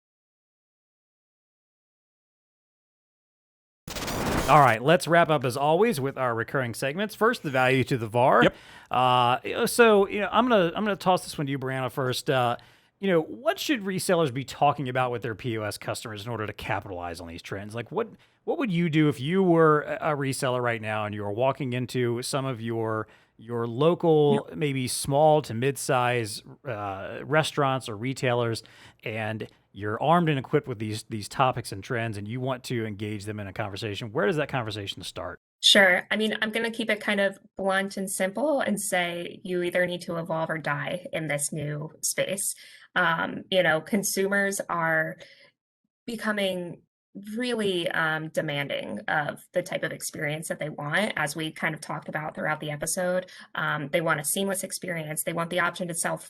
All right, let's wrap up as always with our recurring segments. First, the value to the VAR. So, I'm gonna toss this one to you, Brianna, first. What should resellers be talking about with their POS customers in order to capitalize on these trends? Like, what would you do if you were a reseller right now and you were walking into some of your local, maybe small to mid-size restaurants or retailers, and you're armed and equipped with these topics and trends, and you want to engage them in a conversation? Where does that conversation start? Sure. I mean, I'm going to keep it kind of blunt and simple and say you either need to evolve or die in this new space. Consumers are becoming really demanding of the type of experience that they want, as we kind of talked about throughout the episode. They want a seamless experience. They want the option to self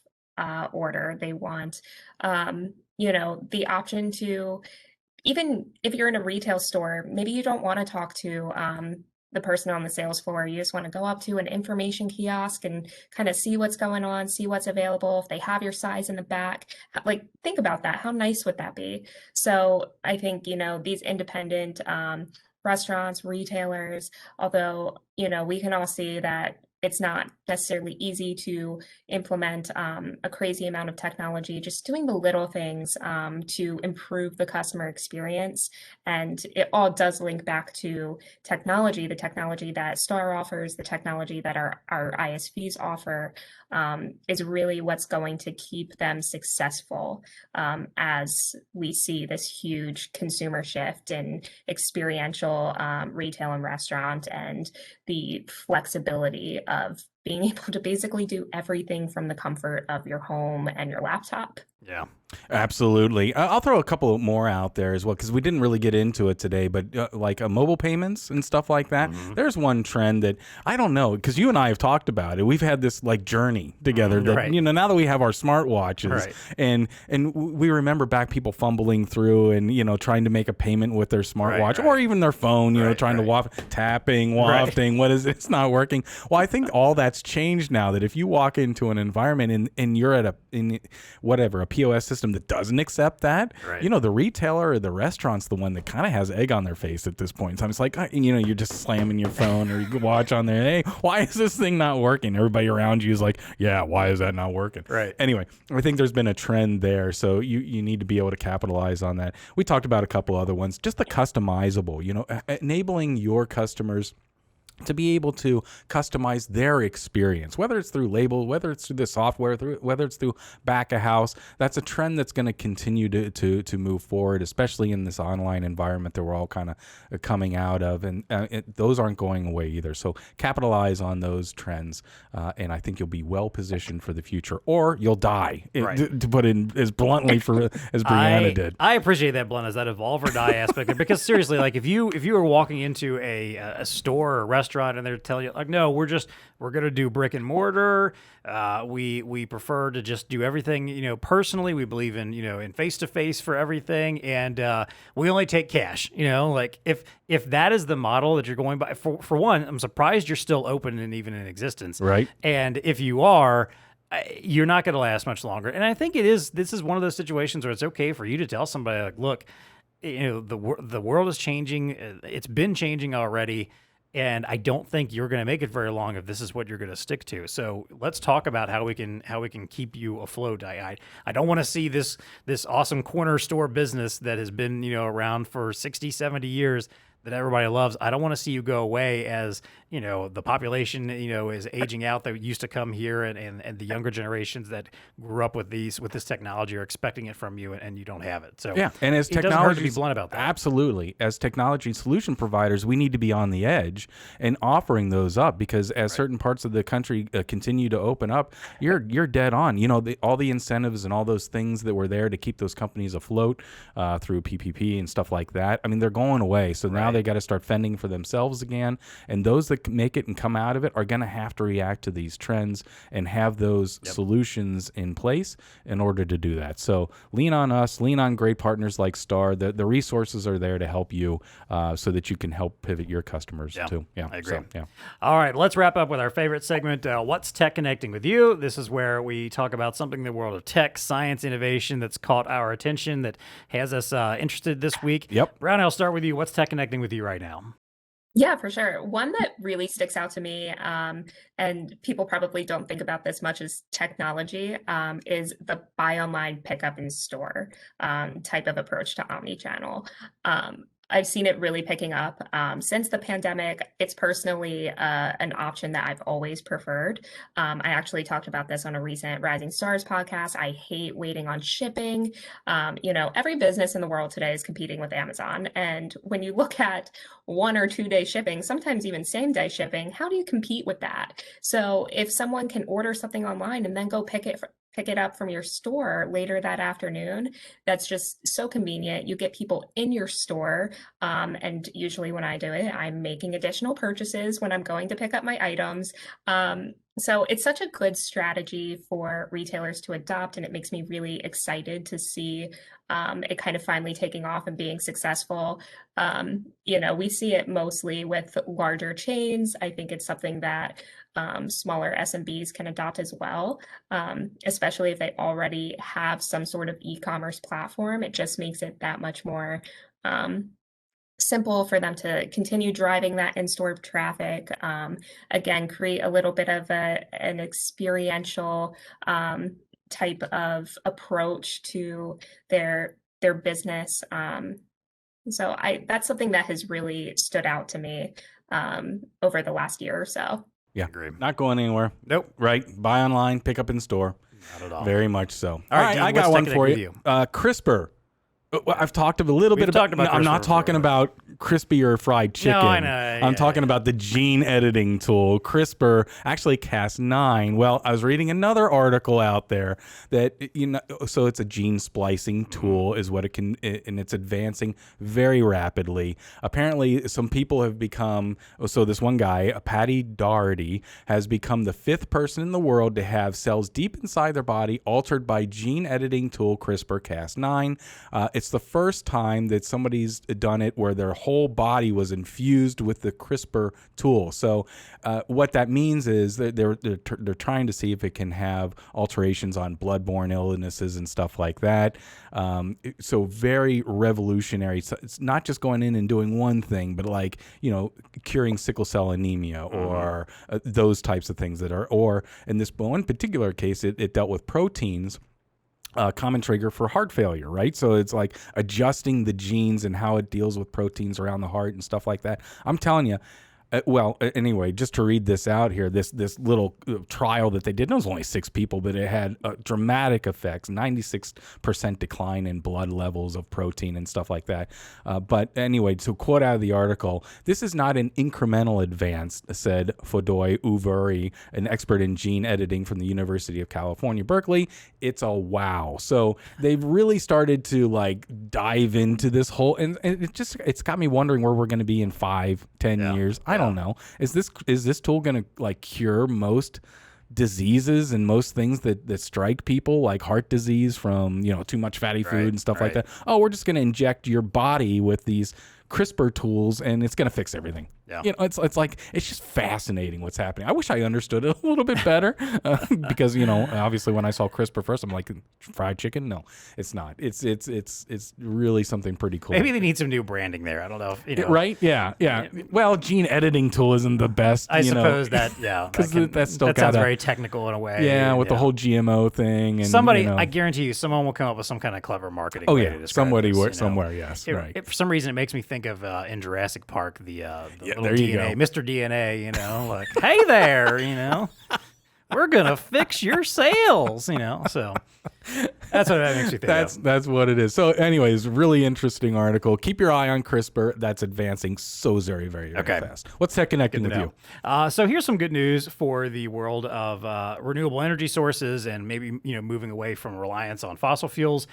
order. They want, the option to, even if you're in a retail store, maybe you don't want to talk to the person on the sales floor. You just want to go up to an information kiosk and kind of see what's going on, see what's available. If they have your size in the back, like, think about that. How nice would that be? So I think, these independent restaurants, retailers, although, we can all see that it's not necessarily easy to implement a crazy amount of technology, just doing the little things to improve the customer experience. And it all does link back to technology, the technology that Star offers, the technology that our ISVs offer, is really what's going to keep them successful as we see this huge consumer shift in experiential retail and restaurant, and the flexibility of being able to basically do everything from the comfort of your home and your laptop. Yeah. Absolutely. I'll throw a couple more out there as well, because we didn't really get into it today, but like mobile payments and stuff like that. There's one trend that I don't know, because you and I have talked about it. We've had this like journey together that, Right. now that we have our smartwatches, Right. and we remember back people fumbling through and, trying to make a payment with their smartwatch, Right. or even their phone, trying to tapping, wafting, what is it? It's not working. Well, I think all that's changed now, that if you walk into an environment and you're at a POS system that doesn't accept that, Right. the retailer or the restaurant's the one that kind of has egg on their face at this point in time. It's like, you're just slamming your phone or your watch on there. Hey, why is this thing not working? Everybody around you is like, yeah, why is that not working? Right. Anyway, I think there's been a trend there. So you need to be able to capitalize on that. We talked about a couple other ones, just the customizable, enabling your customers to be able to customize their experience, whether it's through label, whether it's through the software, whether it's through back of house. That's a trend that's going to continue to move forward, especially in this online environment that we're all kind of coming out of, and those aren't going away either. So capitalize on those trends, and I think you'll be well positioned for the future, or you'll die. Right. To put in as bluntly as Brianna did. I appreciate that blunt, as that evolve or die aspect, because seriously, like if you were walking into a store or a restaurant and they're telling you like, no, we're going to do brick and mortar. We prefer to just do everything, personally. We believe in face-to-face for everything. And we only take cash, like if that is the model that you're going by, for one, I'm surprised you're still open and even in existence. Right. And if you are, you're not going to last much longer. And I think this is one of those situations where it's okay for you to tell somebody like, look, the world is changing. It's been changing already. And I don't think you're going to make it very long if this is what you're going to stick to. So let's talk about how we can keep you afloat. I don't want to see this awesome corner store business that has been around for 60, 70 years that everybody loves. I don't want to see you go away as the population is aging out that used to come here, and the younger generations that grew up with this technology are expecting it from you, and you don't have it. So yeah, and as it doesn't hurt to be technology, blunt about that. Absolutely, as technology solution providers, we need to be on the edge and offering those up, because as certain parts of the country continue to open up, you're dead on. All the incentives and all those things that were there to keep those companies afloat through PPP and stuff like that. I mean, they're going away. So now they got to start fending for themselves again, and those that make it and come out of it are going to have to react to these trends and have those solutions in place in order to do that. So lean on us, lean on great partners like Star. The resources are there to help you so that you can help pivot your customers too. Yeah, I agree. So, yeah. All right, let's wrap up with our favorite segment, What's Tech Connecting with You? This is where we talk about something in the world of tech, science, innovation that's caught our attention, that has us interested this week. Yep. Brown, I'll start with you. What's Tech Connecting with you right now? Yeah, for sure. One that really sticks out to me, and people probably don't think about this much as technology, is the buy online, pick up in store type of approach to omnichannel. I've seen it really picking up since the pandemic. It's personally an option that I've always preferred. I actually talked about this on a recent Rising Stars podcast. I hate waiting on shipping. Every business in the world today is competing with Amazon. And when you look at 1 or 2 day shipping, sometimes even same day shipping, how do you compete with that? So if someone can order something online and then go pick it up from your store later that afternoon, that's just so convenient. You get people in your store. And usually when I do it, I'm making additional purchases when I'm going to pick up my items. So it's such a good strategy for retailers to adopt, and it makes me really excited to see it kind of finally taking off and being successful. We see it mostly with larger chains. I think it's something that smaller SMBs can adopt as well, especially if they already have some sort of e-commerce platform. It just makes it that much more simple for them to continue driving that in-store traffic. Again, create a little bit of an experiential type of approach to their business. So that's something that has really stood out to me over the last year or so. Yeah, Agree. Not going anywhere. Nope. Right. Buy online, pick up in store. Not at all. Very much so. All right, Dean, I got one for you. CRISPR. I've talked a little bit about. I'm not talking about crispy or fried chicken. No, I know. I'm talking about the gene editing tool, CRISPR, actually Cas9. Well, I was reading another article out there that so it's a gene splicing tool, is what it can, and it's advancing very rapidly. Apparently, some people have become. So this one guy, Patty Doherty, has become the 5th person in the world to have cells deep inside their body altered by gene editing tool CRISPR-Cas9. It's the first time that somebody's done it where their whole body was infused with the CRISPR tool. So what that means is that they're trying to see if it can have alterations on bloodborne illnesses and stuff like that. So very revolutionary. So it's not just going in and doing one thing, but like, curing sickle cell anemia or those types of things that are, or in this one particular case, it dealt with proteins. Common trigger for heart failure, right? So it's like adjusting the genes and how it deals with proteins around the heart and stuff like that. I'm telling you, anyway, just to read this out here, this little trial that they did, it was only 6 people, but it had dramatic effects, 96% decline in blood levels of protein and stuff like that. But anyway, to quote out of the article, this is not an incremental advance, said Fodoy Uvuri, an expert in gene editing from the University of California, Berkeley. It's a wow. So they've really started to like dive into this whole, and it's got me wondering where we're going to be in 5-10 years. I don't know. Is this tool going to like cure most diseases and most things that strike people, like heart disease from too much fatty food and stuff like that? Oh, we're just going to inject your body with these CRISPR tools and it's going to fix everything. Yeah. It's like, it's just fascinating what's happening. I wish I understood it a little bit better because, obviously when I saw CRISPR first, I'm like, fried chicken? No, it's not. It's really something pretty cool. Maybe they need some new branding there. I don't know. Right? Yeah. Well, gene editing tool isn't the best. I suppose that, because that sounds very technical in a way. Yeah, with the whole GMO thing. And, I guarantee you, someone will come up with some kind of clever marketing. Oh, yeah. Somebody somewhere, yes. Right. For some reason, it makes me think of in Jurassic Park, the there you DNA, go. Mr. DNA, like, hey there, we're going to fix your sales, so that's what that makes me think of. That's what it is. So anyways, really interesting article. Keep your eye on CRISPR. That's advancing so very, very, very fast. What's TEConnecting with you? So here's some good news for the world of renewable energy sources and maybe, moving away from reliance on fossil fuels.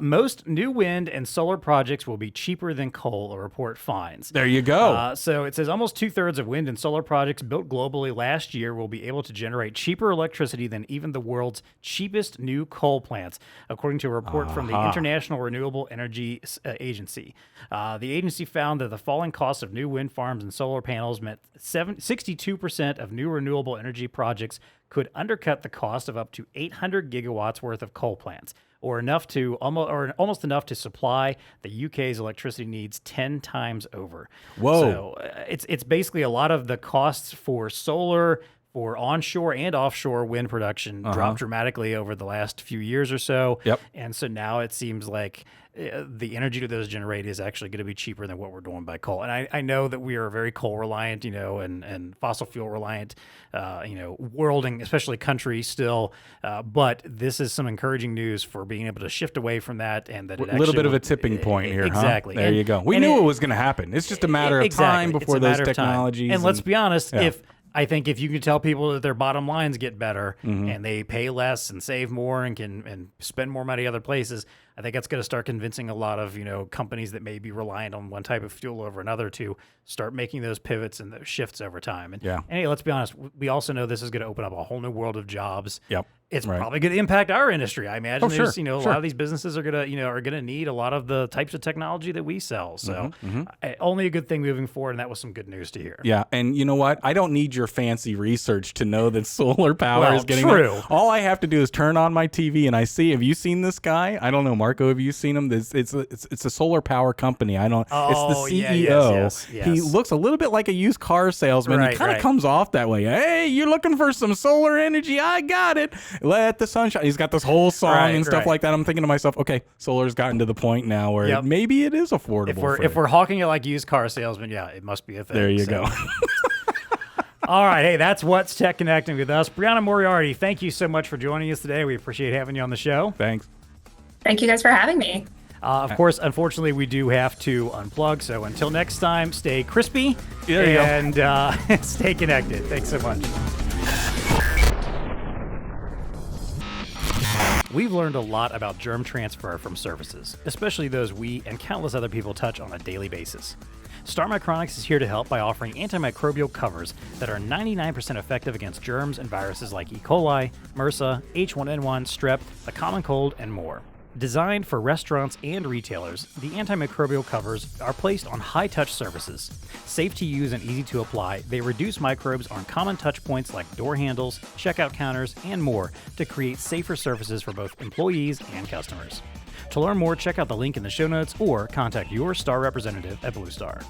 Most new wind and solar projects will be cheaper than coal, a report finds. There you go. So it says almost 2/3 of wind and solar projects built globally last year will be able to generate cheaper electricity than even the world's cheapest new coal plants, according to a report from the International Renewable Energy Agency. The agency found that the falling cost of new wind farms and solar panels meant 62% of new renewable energy projects could undercut the cost of up to 800 gigawatts worth of coal plants, or almost enough to supply the UK's electricity needs 10 times over. Whoa! So it's basically a lot of the costs for solar, for onshore and offshore wind production dropped dramatically over the last few years or so. Yep. And so now it seems like the energy that those generate is actually going to be cheaper than what we're doing by coal. And I know that we are very coal reliant, and fossil fuel reliant, world, and especially country still. But this is some encouraging news for being able to shift away from that, and that a little bit of a tipping point here. Exactly. There you go. We knew it was going to happen. It's just a matter of time before those technologies. And let's be honest, I think if you can tell people that their bottom lines get better and they pay less and save more and can spend more money other places, I think that's going to start convincing a lot of companies that may be reliant on one type of fuel over another to start making those pivots and those shifts over time. And hey, let's be honest, we also know this is going to open up a whole new world of jobs. Yep. It's probably going to impact our industry. I imagine there's, a sure. lot of these businesses are going to need a lot of the types of technology that we sell. So only a good thing moving forward, and that was some good news to hear. Yeah, and you know what? I don't need your fancy research to know that solar power is getting true. All I have to do is turn on my TV and I see, have you seen this guy? I don't know Marco, have you seen him? It's a solar power company. It's the CEO. Yes. He looks a little bit like a used car salesman. He kind of comes off that way. Hey, you're looking for some solar energy? I got it. Let the sun shine. He's got this whole song and stuff like that. I'm thinking to myself, okay, solar's gotten to the point now where maybe it is affordable. If we're hawking it like used car salesmen, it must be a thing. There you go. All right. Hey, that's what's TEConnecting with us. Brianna Moriarty, thank you so much for joining us today. We appreciate having you on the show. Thanks. Thank you guys for having me. Of course, unfortunately, we do have to unplug. So until next time, stay crispy and stay connected. Thanks so much. We've learned a lot about germ transfer from surfaces, especially those we and countless other people touch on a daily basis. Star Micronics is here to help by offering antimicrobial covers that are 99% effective against germs and viruses like E. coli, MRSA, H1N1, strep, the common cold, and more. Designed for restaurants and retailers, the antimicrobial covers are placed on high-touch surfaces. Safe to use and easy to apply, they reduce microbes on common touch points like door handles, checkout counters, and more to create safer surfaces for both employees and customers. To learn more, check out the link in the show notes or contact your Star representative at BlueStar.